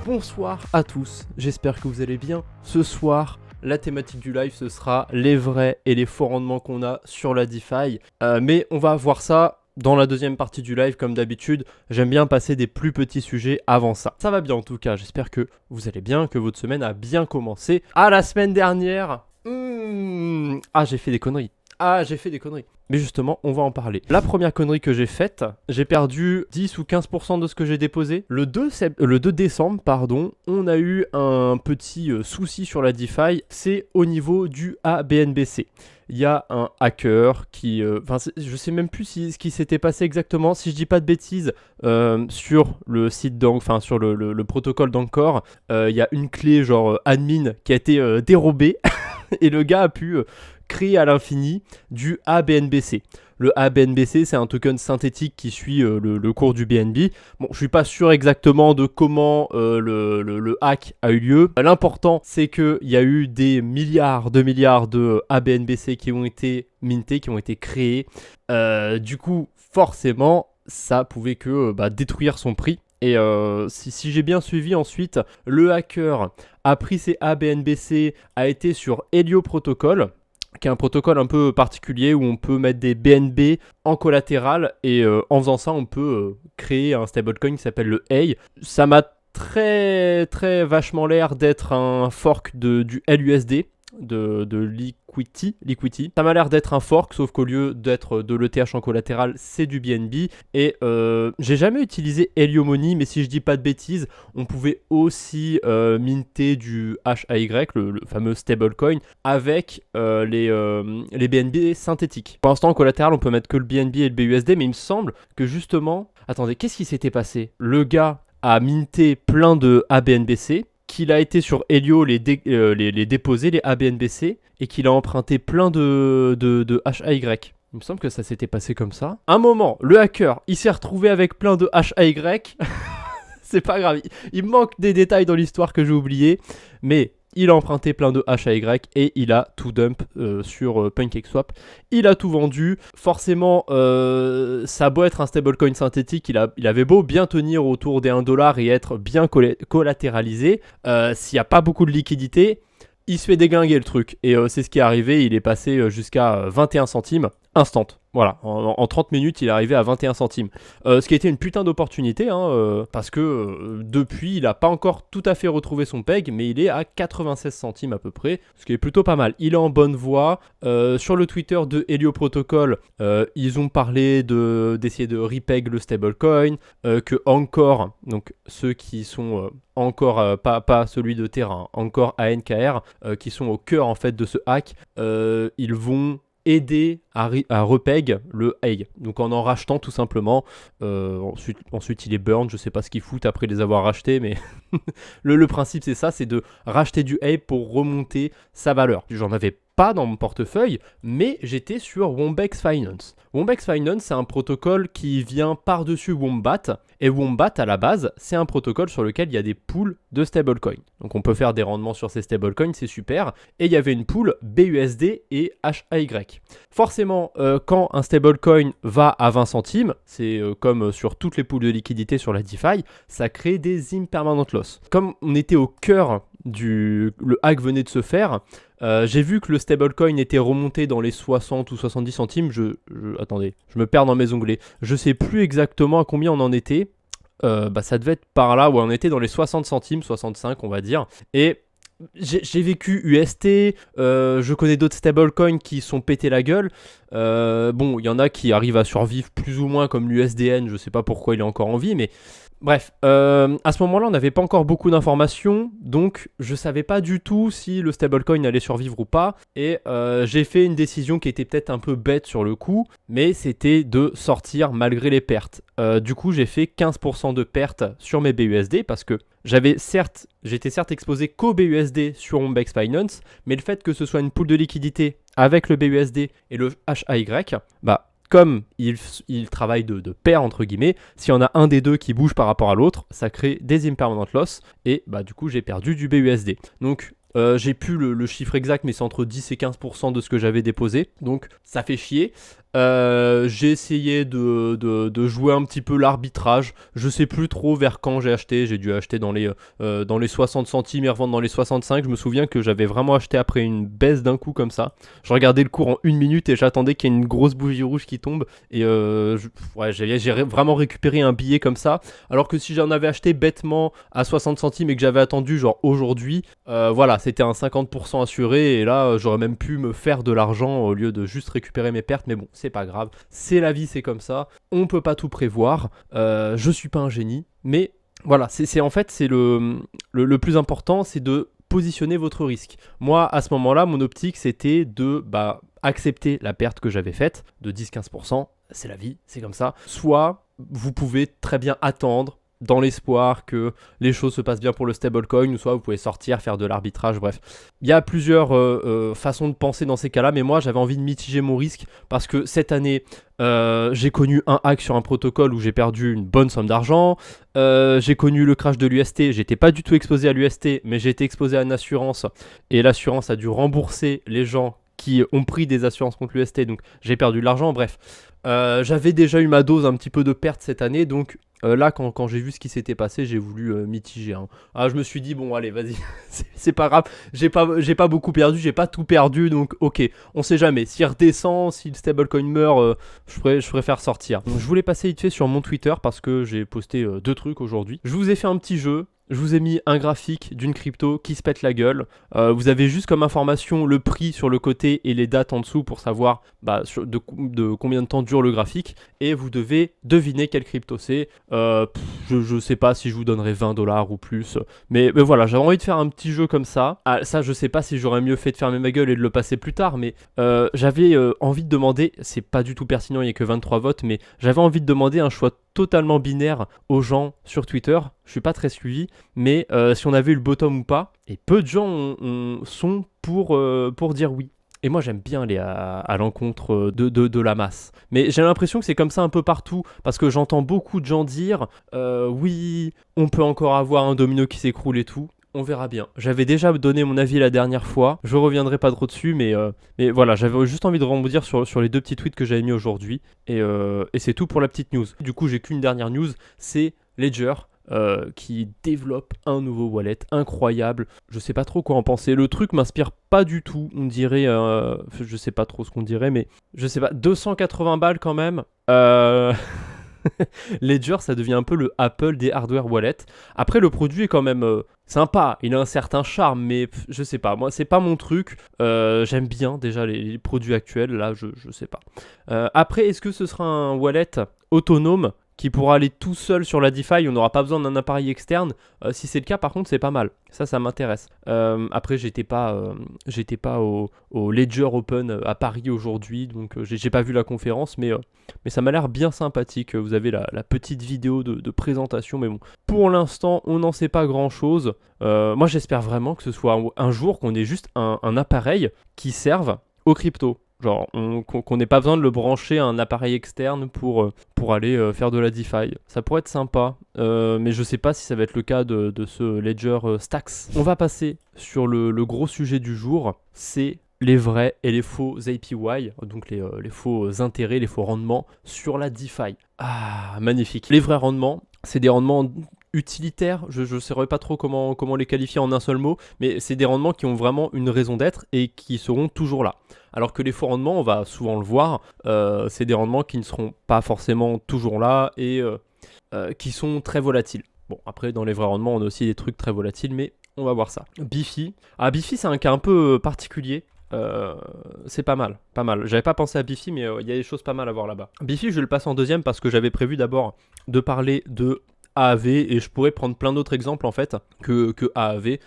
Bonsoir à tous, j'espère que vous allez bien. Ce soir, la thématique du live, ce sera les vrais et les faux rendements qu'on a sur la DeFi. Mais on va voir ça dans la deuxième partie du live, comme d'habitude. J'aime bien passer des plus petits sujets avant ça. Ça va bien en tout cas, j'espère que vous allez bien, que votre semaine a bien commencé. Ah, la semaine dernière, j'ai fait des conneries. Mais justement, on va en parler. La première connerie que j'ai faite, j'ai perdu 10 ou 15% de ce que j'ai déposé. Le 2 décembre, on a eu un petit souci sur la DeFi. C'est au niveau du ABNBC. Il y a un hacker qui... je sais même plus ce qui s'était passé exactement. Si je dis pas de bêtises, sur le site sur le protocole d'Ancor, il y a une clé genre admin qui a été dérobée. Et le gars a pu... créer à l'infini du ABNBC. Le ABNBC, c'est un token synthétique qui suit le cours du BNB. Bon, je suis pas sûr exactement de comment le hack a eu lieu. L'important, c'est qu'il y a eu des milliards de ABNBC qui ont été mintés, qui ont été créés. Du coup, forcément, ça pouvait que détruire son prix. Et si j'ai bien suivi ensuite, le hacker a pris ses ABNBC, a été sur Helio Protocol, qui est un protocole un peu particulier où on peut mettre des BNB en collatéral et en faisant ça on peut créer un stablecoin qui s'appelle le AI. Ça m'a très vachement l'air d'être un fork du LUSD, de Liquity. Ça m'a l'air d'être un fork, sauf qu'au lieu d'être de l'ETH en collatéral, c'est du BNB. Et j'ai jamais utilisé Helio Money, mais si je dis pas de bêtises, on pouvait aussi minter du HAY, le fameux stablecoin, avec les BNB synthétiques. Pour l'instant, en collatéral, on peut mettre que le BNB et le BUSD, mais il me semble que justement... Attendez, qu'est-ce qui s'était passé? Le gars a minté plein de ABNBC, qu'il a été sur Helio les déposer, les ABNBC, et qu'il a emprunté plein de HAY. Il me semble que ça s'était passé comme ça. Un moment, le hacker, il s'est retrouvé avec plein de HAY. C'est pas grave, il manque des détails dans l'histoire que j'ai oublié, mais... il a emprunté plein de HAY et il a tout dump sur PancakeSwap. Il a tout vendu. Forcément, ça a beau être un stablecoin synthétique, il avait beau bien tenir autour des 1$ et être bien collatéralisé. S'il n'y a pas beaucoup de liquidité, il se fait déglinguer le truc. Et c'est ce qui est arrivé, il est passé jusqu'à 21 centimes instant. Voilà, en 30 minutes, il est arrivé à 21 centimes. Ce qui a été une putain d'opportunité, parce que depuis, il n'a pas encore tout à fait retrouvé son peg, mais il est à 96 centimes à peu près, ce qui est plutôt pas mal. Il est en bonne voie. Sur le Twitter de Helio Protocol, ils ont parlé d'essayer de repeg le stablecoin, que Ancor, donc ceux qui sont Ancor, pas celui de Terra, Ancor ANKR, qui sont au cœur en fait de ce hack, ils vont aider à repeg le AI, donc en rachetant tout simplement. Ensuite il est burn, je sais pas ce qu'ils foutent après les avoir rachetés, mais le principe c'est ça, c'est de racheter du AI pour remonter sa valeur. J'en avais pas dans mon portefeuille, mais j'étais sur Wombex Finance. Wombex Finance, c'est un protocole qui vient par-dessus Wombat, et Wombat à la base, c'est un protocole sur lequel il y a des pools de stablecoins. Donc on peut faire des rendements sur ces stablecoins, c'est super. Et il y avait une pool BUSD et HAY. Forcément, quand un stablecoin va à 20 centimes, c'est comme sur toutes les pools de liquidité sur la DeFi, ça crée des impermanent loss. Comme on était au cœur le hack venait de se faire, j'ai vu que le stablecoin était remonté dans les 60 ou 70 centimes. Attendez, je me perds dans mes onglets. Je sais plus exactement à combien on en était. Ça devait être par là où on était dans les 60 centimes, 65 on va dire. Et j'ai vécu UST, je connais d'autres stablecoins qui sont pété la gueule. Il y en a qui arrivent à survivre plus ou moins comme l'USDN, je sais pas pourquoi il est encore en vie, mais... Bref, à ce moment-là, on n'avait pas encore beaucoup d'informations, donc je savais pas du tout si le stablecoin allait survivre ou pas, et j'ai fait une décision qui était peut-être un peu bête sur le coup, mais c'était de sortir malgré les pertes. Du coup, j'ai fait 15% de pertes sur mes BUSD, parce que j'étais certes exposé qu'au BUSD sur Wombex Finance, mais le fait que ce soit une pool de liquidité avec le BUSD et le HAY, comme il travaille de pair entre guillemets, s'il y en a un des deux qui bouge par rapport à l'autre, ça crée des impermanent loss et du coup j'ai perdu du BUSD. Donc j'ai plus le chiffre exact, mais c'est entre 10 et 15% de ce que j'avais déposé, donc ça fait chier. J'ai essayé de jouer un petit peu l'arbitrage. Je sais plus trop vers quand j'ai acheté. J'ai dû acheter dans les 60 centimes et revendre dans les 65. Je me souviens que j'avais vraiment acheté après une baisse d'un coup comme ça. Je regardais le cours en 1 minute et j'attendais qu'il y ait une grosse bougie rouge qui tombe. Et j'ai vraiment récupéré un billet comme ça. Alors que si j'en avais acheté bêtement à 60 centimes et que j'avais attendu genre aujourd'hui, voilà, c'était un 50% assuré. Et là, j'aurais même pu me faire de l'argent au lieu de juste récupérer mes pertes. Mais bon, c'est pas grave. C'est la vie, c'est comme ça. On peut pas tout prévoir. Je suis pas un génie. Mais voilà, en fait, c'est le plus important, c'est de positionner votre risque. Moi, à ce moment-là, mon optique, c'était de accepter la perte que j'avais faite de 10-15%. C'est la vie, c'est comme ça. Soit vous pouvez très bien attendre dans l'espoir que les choses se passent bien pour le stablecoin, ou soit vous pouvez sortir, faire de l'arbitrage, bref. Il y a plusieurs façons de penser dans ces cas-là, mais moi j'avais envie de mitiger mon risque parce que cette année, j'ai connu un hack sur un protocole où j'ai perdu une bonne somme d'argent. J'ai connu le crash de l'UST, j'étais pas du tout exposé à l'UST, mais j'ai été exposé à une assurance, et l'assurance a dû rembourser les gens qui ont pris des assurances contre l'UST, donc j'ai perdu de l'argent, bref. J'avais déjà eu ma dose un petit peu de perte cette année, donc là quand j'ai vu ce qui s'était passé, j'ai voulu mitiger. Je me suis dit bon allez vas-y, c'est pas grave, j'ai pas beaucoup perdu, j'ai pas tout perdu, donc ok, on sait jamais, s'il redescend, si le stablecoin meurt, je préfère sortir. Donc, je voulais passer vite fait sur mon Twitter parce que j'ai posté 2 trucs aujourd'hui. Je vous ai fait un petit jeu. Je vous ai mis un graphique d'une crypto qui se pète la gueule. Vous avez juste comme information le prix sur le côté et les dates en dessous pour savoir de combien de temps dure le graphique. Et vous devez deviner quelle crypto c'est. Je sais pas si je vous donnerai 20$ ou plus. Mais voilà, j'avais envie de faire un petit jeu comme ça. Ça, je sais pas si j'aurais mieux fait de fermer ma gueule et de le passer plus tard. Mais j'avais envie de demander, c'est pas du tout pertinent, il n'y a que 23 votes. Mais j'avais envie de demander un choix totalement binaire aux gens sur Twitter. Je suis pas très suivi, mais si on avait eu le bottom ou pas, et peu de gens sont pour dire oui. Et moi j'aime bien aller à l'encontre de la masse. Mais j'ai l'impression que c'est comme ça un peu partout, parce que j'entends beaucoup de gens dire oui, on peut encore avoir un domino qui s'écroule et tout. On verra bien. J'avais déjà donné mon avis la dernière fois. Je reviendrai pas trop dessus, mais voilà, j'avais juste envie de rebondir sur les 2 petits tweets que j'avais mis aujourd'hui. Et c'est tout pour la petite news. Du coup, j'ai qu'une dernière news, c'est Ledger. Qui développe un nouveau wallet incroyable. Je sais pas trop quoi en penser. Le truc m'inspire pas du tout. On dirait, je sais pas trop ce qu'on dirait, mais je sais pas, 280 balles quand même. Ledger, ça devient un peu le Apple des hardware wallets. Après, le produit est quand même sympa. Il a un certain charme, mais je sais pas. Moi, c'est pas mon truc. J'aime bien déjà les produits actuels. Là, je sais pas. Après, est-ce que ce sera un wallet autonome qui pourra aller tout seul sur la DeFi, on n'aura pas besoin d'un appareil externe. Si c'est le cas, par contre, c'est pas mal. Ça m'intéresse. Après, j'étais pas au Ledger Open à Paris aujourd'hui, donc j'ai pas vu la conférence, mais ça m'a l'air bien sympathique. Vous avez la petite vidéo de présentation, mais bon, pour l'instant, on n'en sait pas grand-chose. Moi, j'espère vraiment que ce soit un jour qu'on ait juste un appareil qui serve aux cryptos. Genre, qu'on n'ait pas besoin de le brancher à un appareil externe pour aller faire de la DeFi. Ça pourrait être sympa, mais je sais pas si ça va être le cas de ce Ledger Stacks. On va passer sur le gros sujet du jour, c'est les vrais et les faux APY, donc les faux intérêts, les faux rendements sur la DeFi. Ah, magnifique. Les vrais rendements, c'est des rendements utilitaires, je ne saurais pas trop comment les qualifier en un seul mot, mais c'est des rendements qui ont vraiment une raison d'être et qui seront toujours là. Alors que les faux rendements, on va souvent le voir, c'est des rendements qui ne seront pas forcément toujours là et qui sont très volatiles. Bon, après, dans les vrais rendements, on a aussi des trucs très volatiles, mais on va voir ça. Bifi. Bifi, c'est un cas un peu particulier. C'est pas mal. J'avais pas pensé à Bifi, mais il y a des choses pas mal à voir là-bas. Bifi, je vais le passer en deuxième parce que j'avais prévu d'abord de parler de AAV et je pourrais prendre plein d'autres exemples en fait que AAV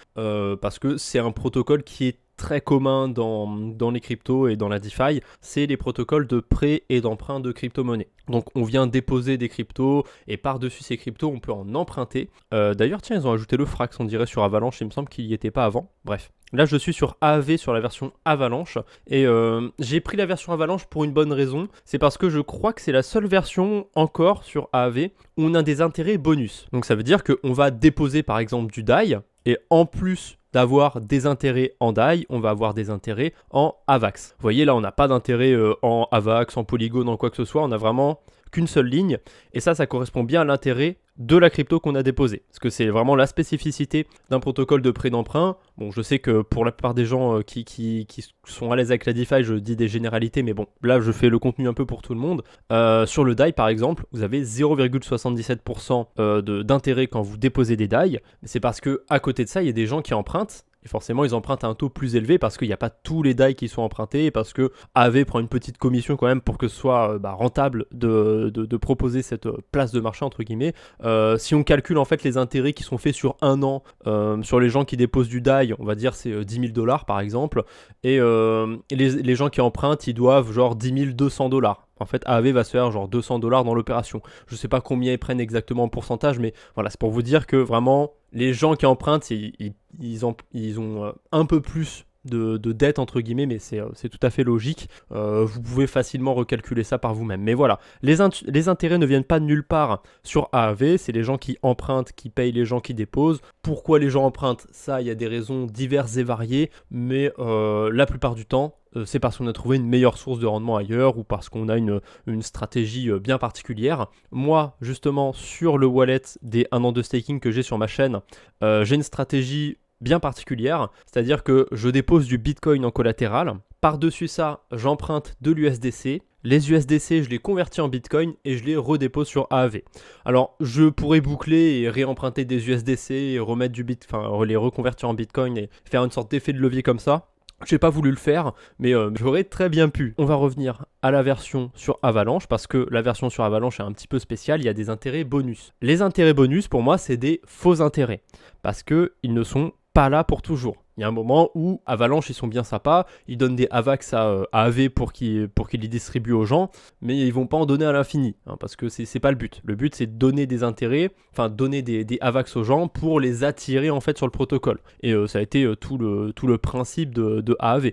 parce que c'est un protocole qui est très commun dans les cryptos et dans la DeFi, c'est les protocoles de prêt et d'emprunt de crypto-monnaies. Donc on vient déposer des cryptos et par-dessus ces cryptos, on peut en emprunter. D'ailleurs, tiens, ils ont ajouté le Frax, on dirait, sur Avalanche, il me semble qu'il n'y était pas avant. Bref. Là, je suis sur AAV, sur la version Avalanche. Et j'ai pris la version Avalanche pour une bonne raison. C'est parce que je crois que c'est la seule version encore sur AAV où on a des intérêts bonus. Donc ça veut dire qu'on va déposer par exemple du DAI. Et en plus d'avoir des intérêts en DAI, on va avoir des intérêts en AVAX. Vous voyez là, on n'a pas d'intérêt en AVAX, en Polygon, en quoi que ce soit, on a vraiment qu'une seule ligne, et ça correspond bien à l'intérêt de la crypto qu'on a déposée. Parce que c'est vraiment la spécificité d'un protocole de prêt d'emprunt. Bon, je sais que pour la plupart des gens qui sont à l'aise avec la DeFi, je dis des généralités, mais bon, là je fais le contenu un peu pour tout le monde. Sur le DAI par exemple, vous avez 0,77% d'intérêt quand vous déposez des DAI. C'est parce que à côté de ça, il y a des gens qui empruntent. Et forcément, ils empruntent à un taux plus élevé parce qu'il n'y a pas tous les DAI qui sont empruntés et parce que AV prend une petite commission quand même pour que ce soit rentable de proposer cette place de marché entre guillemets. Si on calcule en fait les intérêts qui sont faits sur un an sur les gens qui déposent du DAI, on va dire c'est 10 000 $ par exemple, et les gens qui empruntent, ils doivent genre 10 200 $. En fait, AAV va se faire genre 200 $ dans l'opération. Je ne sais pas combien ils prennent exactement en pourcentage, mais voilà, c'est pour vous dire que vraiment, les gens qui empruntent, ils ont un peu plus de dette entre guillemets, mais c'est tout à fait logique. Vous pouvez facilement recalculer ça par vous-même. Mais voilà, les intérêts ne viennent pas de nulle part sur AAV, c'est les gens qui empruntent, qui payent les gens qui déposent. Pourquoi les gens empruntent? Ça, il y a des raisons diverses et variées, mais la plupart du temps, c'est parce qu'on a trouvé une meilleure source de rendement ailleurs ou parce qu'on a une stratégie bien particulière. Moi, justement, sur le wallet des 1 an de staking que j'ai sur ma chaîne, j'ai une stratégie bien particulière, c'est-à-dire que je dépose du Bitcoin en collatéral. Par-dessus ça, j'emprunte de l'USDC. Les USDC, je les convertis en Bitcoin et je les redépose sur AAV. Alors, je pourrais boucler et réemprunter des USDC et remettre les reconvertir en Bitcoin et faire une sorte d'effet de levier comme ça. J'ai pas voulu le faire, mais j'aurais très bien pu. On va revenir à la version sur Avalanche, parce que la version sur Avalanche est un petit peu spéciale, il y a des intérêts bonus. Les intérêts bonus, pour moi, c'est des faux intérêts, parce qu'ils ne sont pas là pour toujours. Il y a un moment où Avalanche, ils sont bien sympas, ils donnent des AVAX à AV pour qu'ils les distribuent aux gens, mais ils vont pas en donner à l'infini, hein, parce que c'est pas le but. Le but, c'est de donner des intérêts, enfin donner des AVAX aux gens pour les attirer en fait sur le protocole. Et ça a été tout le principe de AAV.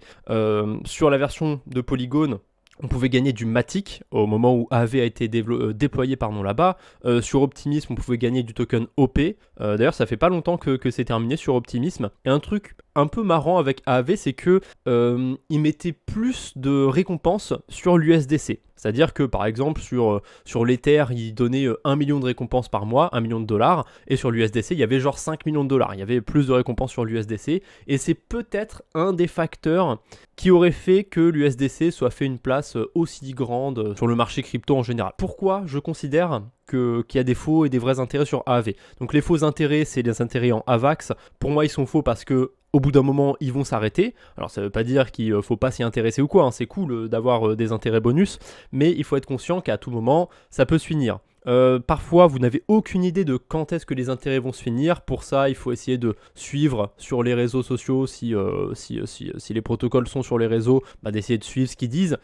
Sur la version de Polygon, on pouvait gagner du Matic au moment où AAV a été déployé là-bas. Sur Optimism, on pouvait gagner du token OP. D'ailleurs, ça fait pas longtemps que c'est terminé sur Optimism. Et un truc un peu marrant avec AAV, c'est que il mettait plus de récompenses sur l'USDC. C'est-à-dire que par exemple sur l'Ether, il donnait 1 million de récompenses par mois, 1 million de $, et sur l'USDC, il y avait genre 5 millions de $. Il y avait plus de récompenses sur l'USDC, et c'est peut-être un des facteurs qui aurait fait que l'USDC soit fait une place aussi grande sur le marché crypto en général. Pourquoi je considère qu'il y a des faux et des vrais intérêts sur AAV? Donc les faux intérêts, c'est les intérêts en AVAX. Pour moi, ils sont faux parce que au bout d'un moment, ils vont s'arrêter. Alors ça ne veut pas dire qu'il ne faut pas s'y intéresser ou quoi, hein. C'est cool d'avoir des intérêts bonus, mais il faut être conscient qu'à tout moment, ça peut se finir. Parfois, vous n'avez aucune idée de quand est-ce que les intérêts vont se finir. Pour ça, il faut essayer de suivre sur les réseaux sociaux, si les protocoles sont sur les réseaux, d'essayer de suivre ce qu'ils disent.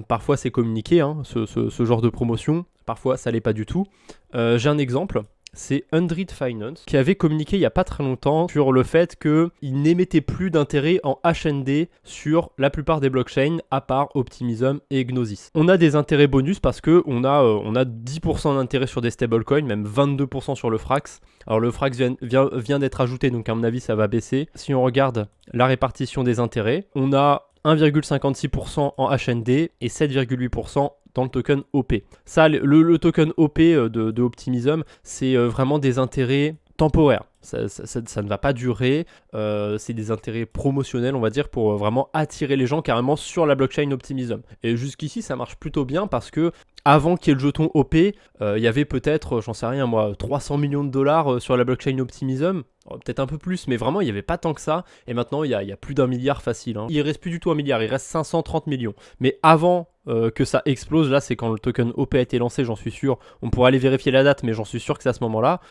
Parfois, c'est communiqué, hein, ce genre de promotion. Parfois, ça l'est pas du tout. J'ai un exemple. C'est Undreed Finance qui avait communiqué il n'y a pas très longtemps sur le fait qu'il n'émettait plus d'intérêt en HND sur la plupart des blockchains à part Optimism et Gnosis. On a des intérêts bonus parce qu'on a 10% d'intérêt sur des stablecoins, même 22% sur le Frax. Alors le Frax vient d'être ajouté, donc à mon avis ça va baisser. Si on regarde la répartition des intérêts, on a 1,56% en HND et 7,8% dans le token OP. Ça, le token OP de Optimism, c'est vraiment des intérêts temporaires. Ça ne va pas durer, c'est des intérêts promotionnels on va dire pour vraiment attirer les gens carrément sur la blockchain Optimism. Et jusqu'ici ça marche plutôt bien parce que avant qu'il y ait le jeton OP, il y avait peut-être, j'en sais rien moi, 300 millions de $ sur la blockchain Optimism, peut-être un peu plus, mais vraiment il n'y avait pas tant que ça, et maintenant il y a plus d'1 milliard facile, hein. Il reste plus du tout 1 milliard, il reste 530 millions. Mais avant que ça explose, là c'est quand le token OP a été lancé, j'en suis sûr, on pourra aller vérifier la date, mais j'en suis sûr que c'est à ce moment-là.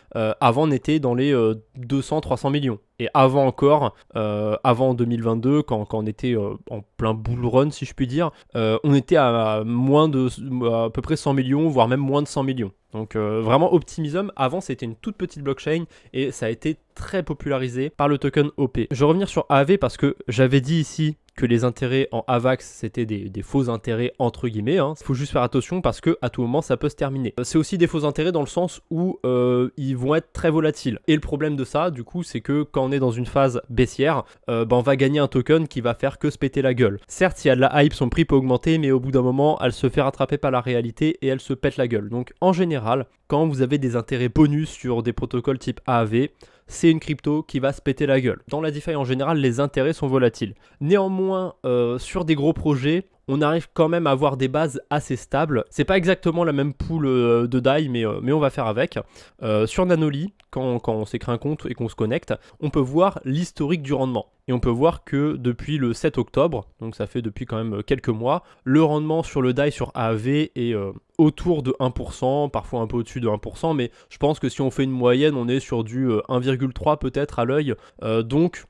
Avant on était dans les 200-300 millions. Et avant encore, avant 2022, quand on était en plein bull run si je puis dire, on était à peu près 100 millions, voire même moins de 100 millions. Donc vraiment Optimism, avant c'était une toute petite blockchain et ça a été très popularisé par le token OP. Je vais revenir sur AAV parce que j'avais dit ici que les intérêts en AVAX c'était des faux intérêts entre guillemets. Il faut juste faire attention parce que à tout moment ça peut se terminer. C'est aussi des faux intérêts dans le sens où ils vont être très volatiles. Et le problème de ça du coup c'est que quand on est dans une phase baissière, on va gagner un token qui va faire que se péter la gueule. Certes s'il y a de la hype son prix peut augmenter mais au bout d'un moment elle se fait rattraper par la réalité et elle se pète la gueule. Donc en général quand vous avez des intérêts bonus sur des protocoles type AAV, c'est une crypto qui va se péter la gueule. Dans la DeFi en général, les intérêts sont volatiles. Néanmoins, sur des gros projets, on arrive quand même à avoir des bases assez stables. C'est pas exactement la même pool de DAI, mais on va faire avec. Sur Nanoly, quand on s'est créé un compte et qu'on se connecte, on peut voir l'historique du rendement. Et on peut voir que depuis le 7 octobre, donc ça fait depuis quand même quelques mois, le rendement sur le DAI sur AAV est autour de 1%, parfois un peu au-dessus de 1%, mais je pense que si on fait une moyenne, on est sur du 1,3 peut-être à l'œil. Donc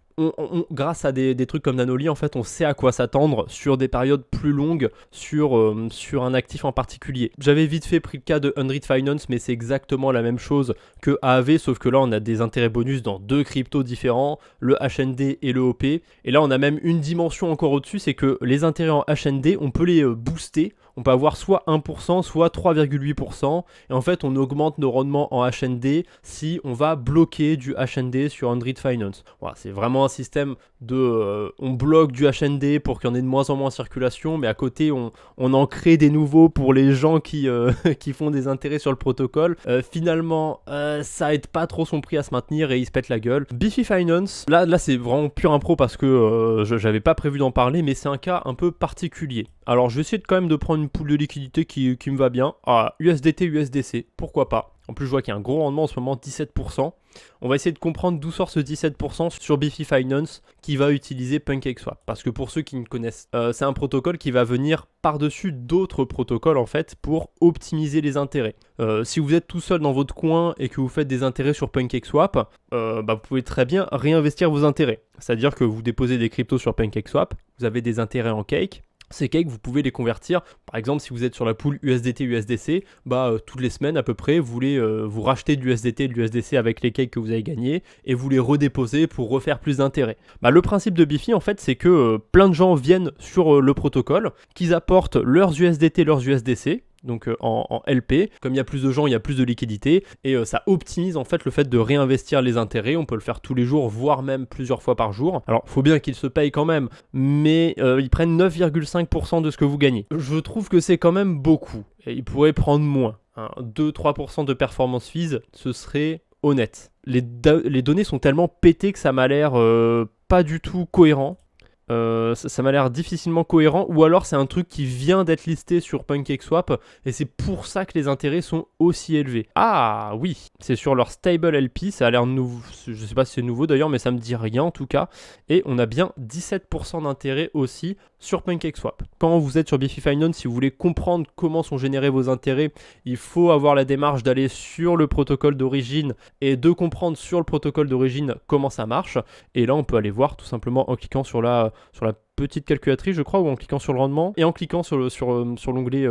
grâce à des trucs comme Nanoly, en fait, on sait à quoi s'attendre sur des périodes plus longues sur un actif en particulier. J'avais vite fait pris le cas de Unread Finance, mais c'est exactement la même chose que AAV, sauf que là, on a des intérêts bonus dans deux cryptos différents, le HND et le OP. Et là, on a même une dimension encore au-dessus, c'est que les intérêts en HND, on peut les booster. On peut avoir soit 1%, soit 3,8%. Et en fait, on augmente nos rendements en HND si on va bloquer du HND sur Unread Finance. Voilà, c'est vraiment un système de... on bloque du HND pour qu'il y en ait de moins en moins en circulation, mais à côté, on en crée des nouveaux pour les gens qui font des intérêts sur le protocole. Finalement, ça aide pas trop son prix à se maintenir et il se pète la gueule. Biffy Finance, là c'est vraiment pure impro parce que j'avais pas prévu d'en parler, mais c'est un cas un peu particulier. Alors je vais essayer quand même de prendre une pool de liquidité qui me va bien. Ah, USDT, USDC, pourquoi pas. En plus je vois qu'il y a un gros rendement en ce moment, 17%. On va essayer de comprendre d'où sort ce 17% sur Biffy Finance qui va utiliser PancakeSwap. Parce que pour ceux qui ne connaissent, c'est un protocole qui va venir par-dessus d'autres protocoles en fait pour optimiser les intérêts. Si vous êtes tout seul dans votre coin et que vous faites des intérêts sur PancakeSwap, vous pouvez très bien réinvestir vos intérêts. C'est-à-dire que vous déposez des cryptos sur PancakeSwap, vous avez des intérêts en cake. Ces cakes, vous pouvez les convertir. Par exemple, si vous êtes sur la pool USDT-USDC, toutes les semaines à peu près, vous voulez vous racheter de l'USDT et de l'USDC avec les cakes que vous avez gagnés et vous les redéposez pour refaire plus d'intérêt. Le principe de Biffy, en fait, c'est que plein de gens viennent sur le protocole, qu'ils apportent leurs USDT, leurs USDC, donc en LP, comme il y a plus de gens, il y a plus de liquidité et ça optimise en fait le fait de réinvestir les intérêts. On peut le faire tous les jours, voire même plusieurs fois par jour. Alors faut bien qu'ils se payent quand même, mais ils prennent 9,5% de ce que vous gagnez. Je trouve que c'est quand même beaucoup et ils pourraient prendre moins. 2-3% de performance fees, ce serait honnête. Les données sont tellement pétées que ça m'a l'air pas du tout cohérent. Ça m'a l'air difficilement cohérent, ou alors c'est un truc qui vient d'être listé sur PancakeSwap et c'est pour ça que les intérêts sont aussi élevés. Ah oui, c'est sur leur stable LP, ça a l'air nouveau, je sais pas si c'est nouveau d'ailleurs, mais ça me dit rien en tout cas. Et on a bien 17% d'intérêt aussi sur PancakeSwap. Quand vous êtes sur Biffy Finance, si vous voulez comprendre comment sont générés vos intérêts, il faut avoir la démarche d'aller sur le protocole d'origine et de comprendre sur le protocole d'origine comment ça marche. Et là on peut aller voir tout simplement en cliquant sur la petite calculatrice je crois, ou en cliquant sur le rendement et en cliquant sur l'onglet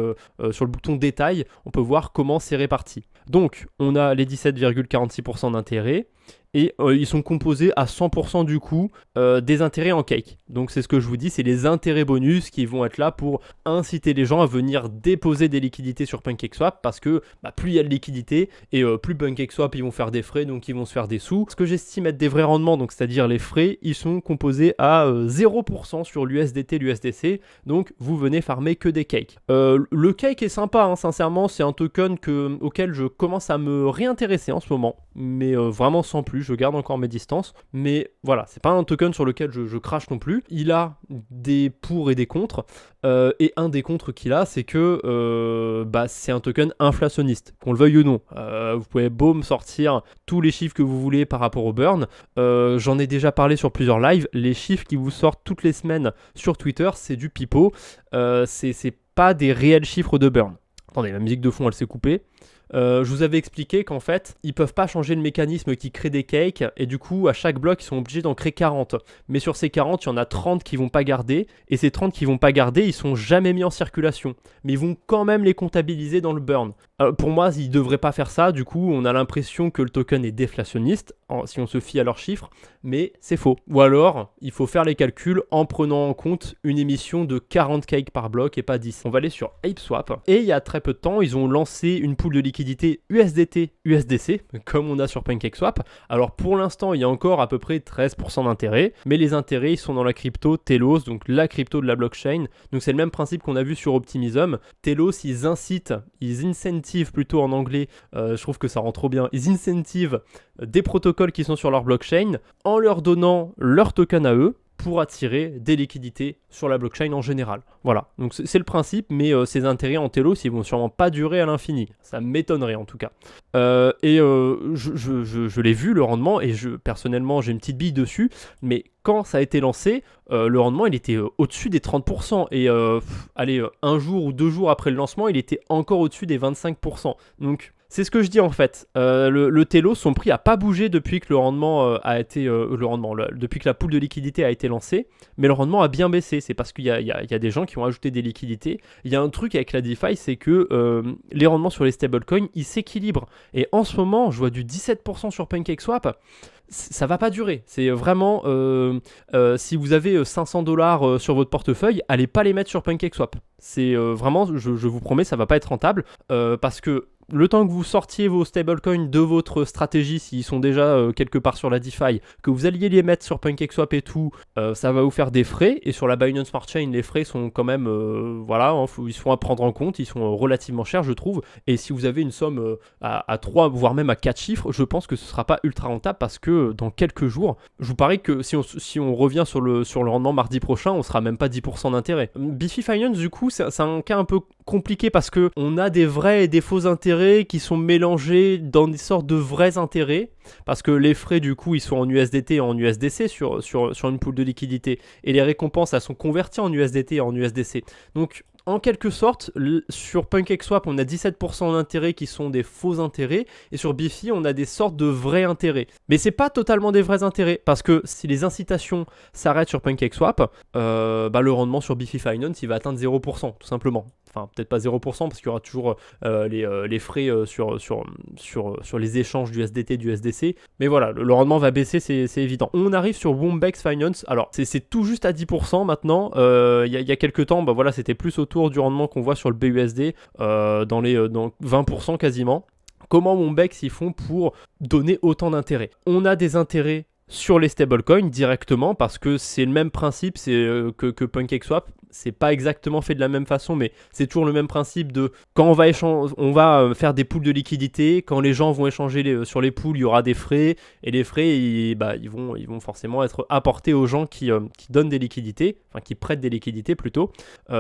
sur le bouton détail, on peut voir comment c'est réparti. Donc on a les 17,46% d'intérêt et ils sont composés à 100% du coup des intérêts en cake. Donc c'est ce que je vous dis, c'est les intérêts bonus qui vont être là pour inciter les gens à venir déposer des liquidités sur PancakeSwap, parce que plus il y a de liquidités et plus PancakeSwap ils vont faire des frais, donc ils vont se faire des sous. Ce que j'estime être des vrais rendements, donc c'est-à-dire les frais, ils sont composés à 0% sur l'USDT, l'USDC, donc vous venez farmer que des cakes. Le cake est sympa, sincèrement, c'est un token auquel je commence à me réintéresser en ce moment, mais vraiment sans plus. Je garde encore mes distances, mais voilà, c'est pas un token sur lequel je crache non plus. Il a des pour et des contre, et un des contre qu'il a, c'est que c'est un token inflationniste, qu'on le veuille ou non. Vous pouvez beau me sortir tous les chiffres que vous voulez par rapport au burn, j'en ai déjà parlé sur plusieurs lives, les chiffres qui vous sortent toutes les semaines sur Twitter, c'est du pipeau, c'est pas des réels chiffres de burn. Attendez, la musique de fond elle s'est coupée. Je vous avais expliqué qu'en fait, ils peuvent pas changer le mécanisme qui crée des cakes, et du coup, à chaque bloc, ils sont obligés d'en créer 40. Mais sur ces 40, il y en a 30 qui vont pas garder, et ces 30 qui vont pas garder, ils sont jamais mis en circulation. Mais ils vont quand même les comptabiliser dans le burn. Pour moi, ils devraient pas faire ça, du coup, on a l'impression que le token est déflationniste, si on se fie à leurs chiffres, mais c'est faux. Ou alors, il faut faire les calculs en prenant en compte une émission de 40 cakes par bloc et pas 10. On va aller sur ApeSwap, et il y a très peu de temps, ils ont lancé une pool de liquidité USDT-USDC, comme on a sur PancakeSwap. Alors pour l'instant, il y a encore à peu près 13% d'intérêt, mais les intérêts ils sont dans la crypto Telos, donc la crypto de la blockchain. Donc c'est le même principe qu'on a vu sur Optimism. Telos, ils incentivent plutôt en anglais, je trouve que ça rend trop bien, ils incentivent des protocoles qui sont sur leur blockchain en leur donnant leur token à eux, pour attirer des liquidités sur la blockchain en général. Voilà, donc c'est le principe, mais ces intérêts en Telos, ils vont sûrement pas durer à l'infini. Ça m'étonnerait en tout cas. Je l'ai vu, le rendement, et personnellement, j'ai une petite bille dessus, mais quand ça a été lancé, le rendement, il était au-dessus des 30%, et un jour ou 2 jours après le lancement, il était encore au-dessus des 25%. Donc, c'est ce que je dis en fait. Le Telos, son prix a pas bougé depuis que le rendement depuis que la pool de liquidité a été lancée, mais le rendement a bien baissé. C'est parce qu'il y a des gens qui ont ajouté des liquidités. Il y a un truc avec la DeFi, c'est que les rendements sur les stablecoins, ils s'équilibrent. Et en ce moment, je vois du 17% sur PancakeSwap. Ça va pas durer. C'est vraiment si vous avez $500 sur votre portefeuille, allez pas les mettre sur PancakeSwap. C'est vraiment, je vous promets, ça va pas être rentable parce que le temps que vous sortiez vos stablecoins de votre stratégie, s'ils sont déjà quelque part sur la DeFi, que vous alliez les mettre sur PancakeSwap et tout, ça va vous faire des frais. Et sur la Binance Smart Chain, les frais sont quand même, ils sont à prendre en compte, ils sont relativement chers, je trouve. Et si vous avez une somme à 3, voire même à 4 chiffres, je pense que ce sera pas ultra rentable parce que dans quelques jours, je vous parie que si on revient sur le rendement mardi prochain, on sera même pas 10% d'intérêt. Bifi Finance, du coup, c'est un cas un peu compliqué parce que on a des vrais et des faux intérêts qui sont mélangés dans des sortes de vrais intérêts parce que les frais du coup ils sont en USDT et en USDC sur une pool de liquidité et les récompenses elles sont converties en USDT et en USDC. Donc en quelque sorte, sur PancakeSwap, on a 17% d'intérêts qui sont des faux intérêts, et sur Bifi, on a des sortes de vrais intérêts. Mais c'est pas totalement des vrais intérêts, parce que si les incitations s'arrêtent sur PancakeSwap, le rendement sur Bifi Finance, il va atteindre 0%, tout simplement. Enfin, peut-être pas 0%, parce qu'il y aura toujours les frais sur les échanges du SDT et du SDC. Mais voilà, le rendement va baisser, c'est évident. On arrive sur Wombex Finance. Alors, c'est tout juste à 10% maintenant. Il y a quelques temps, c'était plus autour du rendement qu'on voit sur le BUSD, dans 20% quasiment. Comment Wombex ils font pour donner autant d'intérêt ? On a des intérêts sur les stablecoins directement parce que c'est le même principe que PancakeSwap. C'est pas exactement fait de la même façon, mais c'est toujours le même principe de quand on va faire des pools de liquidité, quand les gens vont échanger sur les pools, il y aura des frais, et les frais, ils vont forcément être apportés aux gens qui donnent des liquidités, enfin qui prêtent des liquidités plutôt.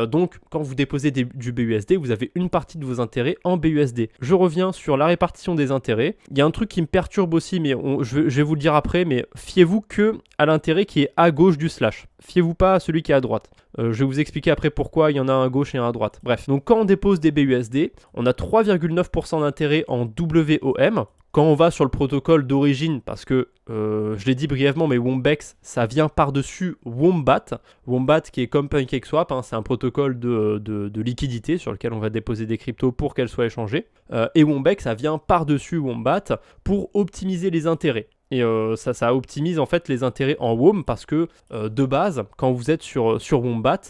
Donc, quand vous déposez du BUSD, vous avez une partie de vos intérêts en BUSD. Je reviens sur la répartition des intérêts. Il y a un truc qui me perturbe aussi, mais je vais vous le dire après, mais fiez-vous que à l'intérêt qui est à gauche du slash. Fiez-vous pas à celui qui est à droite. Je vais vous expliquer après pourquoi il y en a un à gauche et un à droite. Bref, donc quand on dépose des BUSD, on a 3,9% d'intérêt en WOM. Quand on va sur le protocole d'origine, parce que je l'ai dit brièvement, mais Wombex, ça vient par-dessus Wombat. Wombat qui est comme PancakeSwap, c'est un protocole de liquidité sur lequel on va déposer des cryptos pour qu'elles soient échangées. Et Wombex, ça vient par-dessus Wombat pour optimiser les intérêts. Et ça optimise en fait les intérêts en WOM parce que de base, quand vous êtes sur Wombat,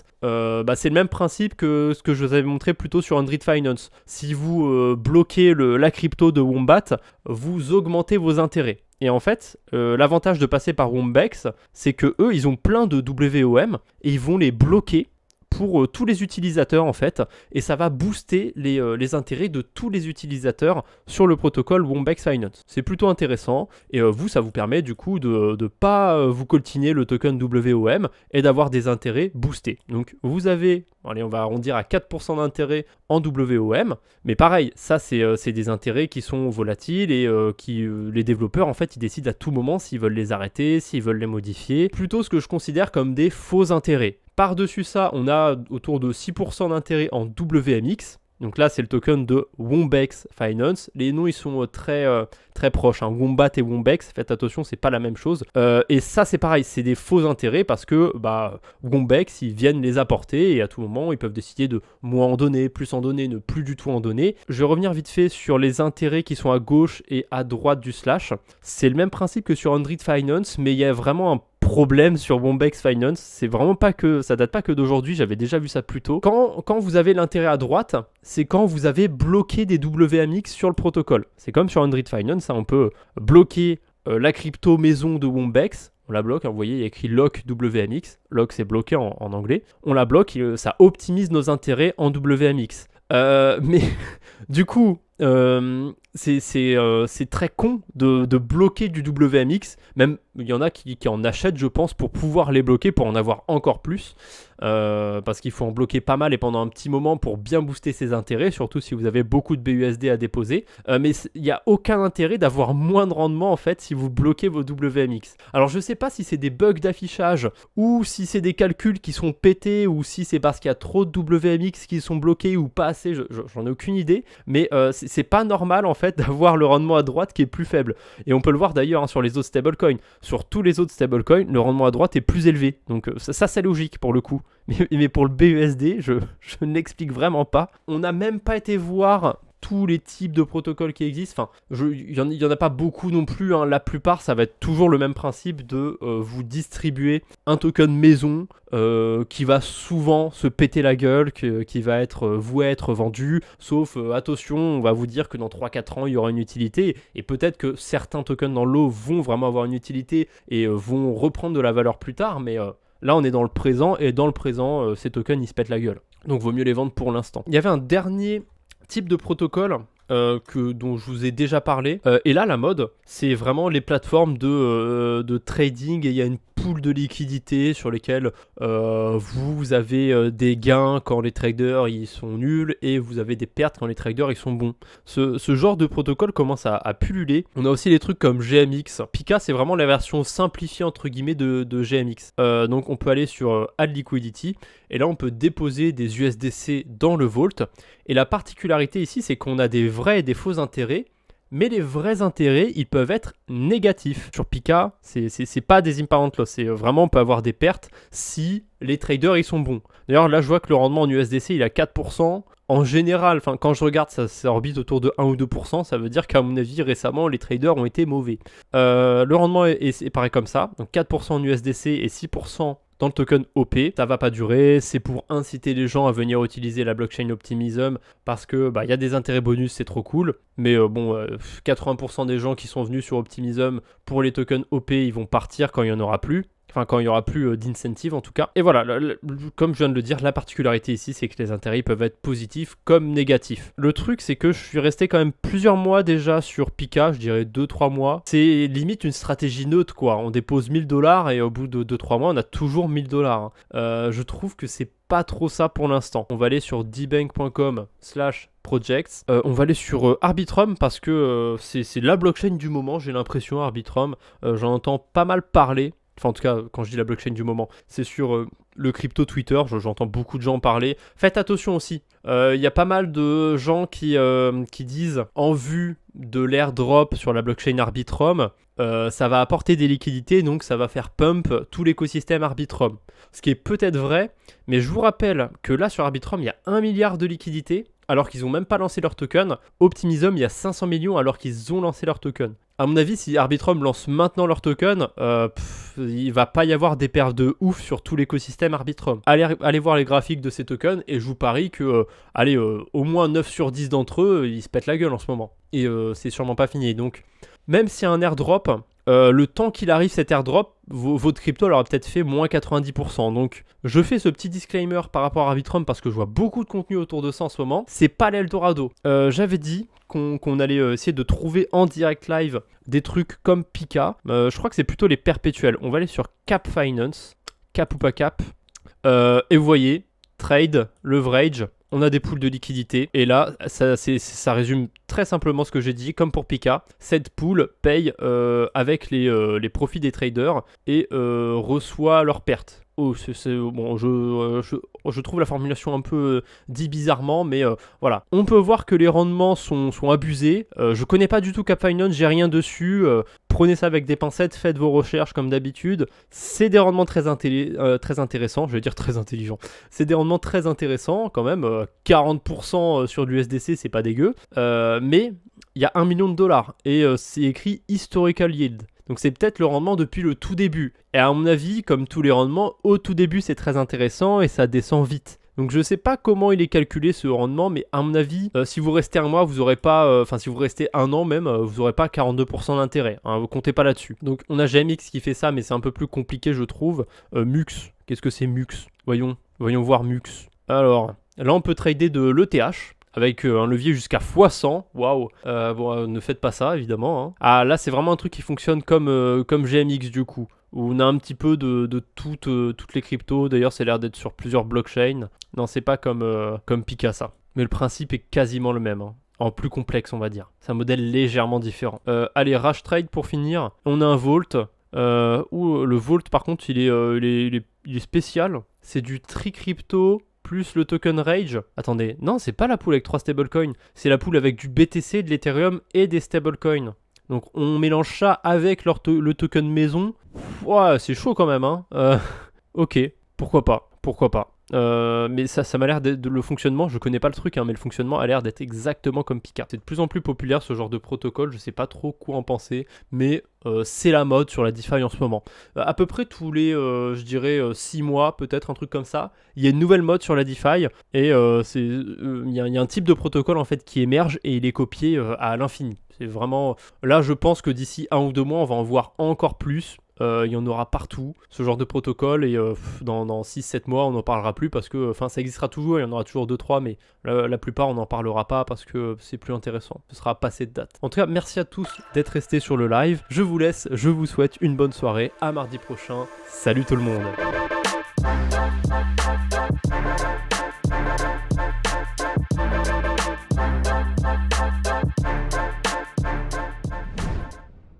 c'est le même principe que ce que je vous avais montré plutôt sur Android Finance. Si vous bloquez la crypto de Wombat, vous augmentez vos intérêts. Et en fait, l'avantage de passer par Wombex, c'est que eux, ils ont plein de WOM et ils vont les bloquer pour tous les utilisateurs en fait, et ça va booster les intérêts de tous les utilisateurs sur le protocole Wombex Finance. C'est plutôt intéressant, et ça vous permet du coup de ne pas vous coltiner le token WOM et d'avoir des intérêts boostés. Donc vous avez, allez on va arrondir à 4% d'intérêt en WOM, mais pareil, ça c'est des intérêts qui sont volatiles et les développeurs en fait ils décident à tout moment s'ils veulent les arrêter, s'ils veulent les modifier, plutôt ce que je considère comme des faux intérêts. Par-dessus ça, on a autour de 6% d'intérêt en WMX. Donc là, c'est le token de Wombex Finance. Les noms, ils sont très proches. Wombat et Wombex, faites attention, c'est pas la même chose. Et ça, c'est pareil, c'est des faux intérêts parce que Wombex, ils viennent les apporter et à tout moment, ils peuvent décider de moins en donner, plus en donner, ne plus du tout en donner. Je vais revenir vite fait sur les intérêts qui sont à gauche et à droite du slash. C'est le même principe que sur Android Finance, mais il y a vraiment un problème sur Wombex Finance, c'est vraiment pas que ça date pas que d'aujourd'hui, j'avais déjà vu ça plus tôt. Quand vous avez l'intérêt à droite, c'est quand vous avez bloqué des WMX sur le protocole. C'est comme sur Android Finance, on peut bloquer la crypto maison de Wombex. On la bloque, vous voyez, il y a écrit lock WMX. Lock, c'est bloqué en anglais. On la bloque, ça optimise nos intérêts en WMX. Mais du coup, c'est très con de bloquer du WMX. Même il y en a qui en achètent, je pense, pour pouvoir les bloquer, pour en avoir encore plus. Parce qu'il faut en bloquer pas mal et pendant un petit moment pour bien booster ses intérêts, surtout si vous avez beaucoup de BUSD à déposer. Mais il n'y a aucun intérêt d'avoir moins de rendement en fait si vous bloquez vos WMX. Alors je sais pas si c'est des bugs d'affichage ou si c'est des calculs qui sont pétés ou si c'est parce qu'il y a trop de WMX qui sont bloqués ou pas assez, j'en ai aucune idée. Mais c'est pas normal en fait d'avoir le rendement à droite qui est plus faible. Et on peut le voir d'ailleurs sur les autres stablecoins. Sur tous les autres stablecoins, le rendement à droite est plus élevé. Donc ça c'est logique pour le coup. Mais pour le BUSD, je ne l'explique vraiment pas. On n'a même pas été voir tous les types de protocoles qui existent. Enfin, il y en a pas beaucoup non plus. La plupart, ça va être toujours le même principe de vous distribuer un token maison qui va souvent se péter la gueule, qui va être voué à être vendu. Sauf, attention, on va vous dire que dans 3-4 ans, il y aura une utilité. Et peut-être que certains tokens dans l'eau vont vraiment avoir une utilité et vont reprendre de la valeur plus tard. Mais là, on est dans le présent et dans le présent, ces tokens, ils se pètent la gueule. Donc, vaut mieux les vendre pour l'instant. Il y avait un dernier type de protocole dont je vous ai déjà parlé. Et là, la mode, c'est vraiment les plateformes de trading et il y a une pool de liquidités sur lesquelles vous avez des gains quand les traders ils sont nuls et vous avez des pertes quand les traders ils sont bons. Ce genre de protocole commence à pulluler. On a aussi des trucs comme GMX. Pika, c'est vraiment la version simplifiée entre guillemets de GMX. Donc on peut aller sur Add Liquidity et là on peut déposer des USDC dans le Vault. Et la particularité ici, c'est qu'on a des vrais et des faux intérêts. Mais les vrais intérêts, ils peuvent être négatifs. Sur Pika, c'est pas des imparent loss. C'est vraiment, on peut avoir des pertes si les traders, ils sont bons. D'ailleurs, là, je vois que le rendement en USDC, il est à 4%. En général, quand je regarde, ça orbite autour de 1 ou 2%. Ça veut dire qu'à mon avis, récemment, les traders ont été mauvais. Le rendement est pareil comme ça. Donc 4% en USDC et 6% dans le token OP. Ça va pas durer, c'est pour inciter les gens à venir utiliser la blockchain Optimism parce que y a des intérêts bonus, c'est trop cool. Mais 80% des gens qui sont venus sur Optimism pour les tokens OP, ils vont partir quand il n'y en aura plus. Enfin, quand il n'y aura plus d'incentive en tout cas. Et voilà, comme je viens de le dire, la particularité ici, c'est que les intérêts peuvent être positifs comme négatifs. Le truc, c'est que je suis resté quand même plusieurs mois déjà sur Pika, je dirais 2-3 mois. C'est limite une stratégie neutre, quoi. On dépose 1000 $ et au bout de 2-3 mois, on a toujours 1000 $. Je trouve que c'est pas trop ça pour l'instant. On va aller sur dbank.com/projects. On va aller sur Arbitrum parce que c'est la blockchain du moment, j'ai l'impression, Arbitrum. J'en entends pas mal parler. Enfin, en tout cas, quand je dis la blockchain du moment, c'est sur le crypto Twitter. J'entends beaucoup de gens parler. Faites attention aussi. Il y a pas mal de gens qui disent, en vue de l'airdrop sur la blockchain Arbitrum, ça va apporter des liquidités, donc ça va faire pump tout l'écosystème Arbitrum. Ce qui est peut-être vrai, mais je vous rappelle que là, sur Arbitrum, il y a 1 milliard de liquidités, alors qu'ils n'ont même pas lancé leur token. Optimism, il y a 500 millions alors qu'ils ont lancé leur token. À mon avis, si Arbitrum lance maintenant leur token, il va pas y avoir des pertes de ouf sur tout l'écosystème Arbitrum. Allez voir les graphiques de ces tokens et je vous parie que au moins 9 sur 10 d'entre eux, ils se pètent la gueule en ce moment. Et c'est sûrement pas fini. Donc, même s'il y a un airdrop, le temps qu'il arrive cet airdrop, votre crypto aura peut-être fait moins 90%. Donc je fais ce petit disclaimer par rapport à Arbitrum parce que je vois beaucoup de contenu autour de ça en ce moment. C'est pas l'Eldorado. J'avais dit qu'on allait essayer de trouver en direct live des trucs comme Pika. Je crois que c'est plutôt les perpétuels. On va aller sur Cap Finance, Cap ou pas Cap. Et vous voyez, trade, leverage, on a des pools de liquidité. Et là, ça résume très simplement ce que j'ai dit. Comme pour Pika, cette pool paye avec les profits des traders et reçoit leurs pertes. Oh, bon, je trouve la formulation un peu dit bizarrement, mais voilà. On peut voir que les rendements sont abusés. Je connais pas du tout Cap Finance, j'ai rien dessus. Prenez ça avec des pincettes, faites vos recherches comme d'habitude. C'est des rendements très intéressants, je vais dire très intelligents. C'est des rendements très intéressants quand même. 40% sur du SDC, c'est pas dégueu. Mais il y a $1 million et c'est écrit Historical Yield. Donc c'est peut-être le rendement depuis le tout début. Et à mon avis, comme tous les rendements, au tout début c'est très intéressant et ça descend vite. Donc je sais pas comment il est calculé ce rendement, mais à mon avis, si vous restez un mois, vous aurez pas, si vous restez un an même, vous aurez pas 42% d'intérêt. Hein, vous comptez pas là-dessus. Donc on a GMX qui fait ça, mais c'est un peu plus compliqué je trouve. MUX, qu'est-ce que c'est MUX? Voyons voir MUX. Alors là on peut trader de l'ETH. Avec un levier jusqu'à x100, waouh. Bon, ne faites pas ça évidemment. Hein. Ah là c'est vraiment un truc qui fonctionne comme GMX du coup. Où on a un petit peu de toutes les cryptos. D'ailleurs c'est l'air d'être sur plusieurs blockchains. Non c'est pas comme Pika ça. Mais le principe est quasiment le même. Hein. En plus complexe on va dire. C'est un modèle légèrement différent. Allez, Rash Trade pour finir. On a un Vault. Où le Vault par contre il est spécial. C'est du Tricrypto plus le token Rage. Attendez, non, c'est pas la pool avec 3 stablecoins. C'est la pool avec du BTC, de l'Ethereum et des stablecoins. Donc on mélange ça avec le token maison. Ouais, c'est chaud quand même, hein. Ok, pourquoi pas. Mais ça m'a l'air de le fonctionnement, je connais pas le truc, hein, mais le fonctionnement a l'air d'être exactement comme Pika. C'est de plus en plus populaire ce genre de protocole, je sais pas trop quoi en penser, mais c'est la mode sur la DeFi en ce moment. À peu près tous les, je dirais, 6 mois, peut-être un truc comme ça, il y a une nouvelle mode sur la DeFi, et il y a un type de protocole en fait qui émerge, et il est copié à l'infini. C'est vraiment... Là, je pense que d'ici 1 ou 2 mois, on va en voir encore plus. Il y en aura partout, ce genre de protocole, et dans 6-7 mois on n'en parlera plus parce que ça existera toujours, il y en aura toujours 2-3, mais la plupart on n'en parlera pas parce que c'est plus intéressant, ce sera passé de date. En tout cas, merci à tous d'être restés sur le live, je vous laisse, je vous souhaite une bonne soirée, à mardi prochain, salut tout le monde.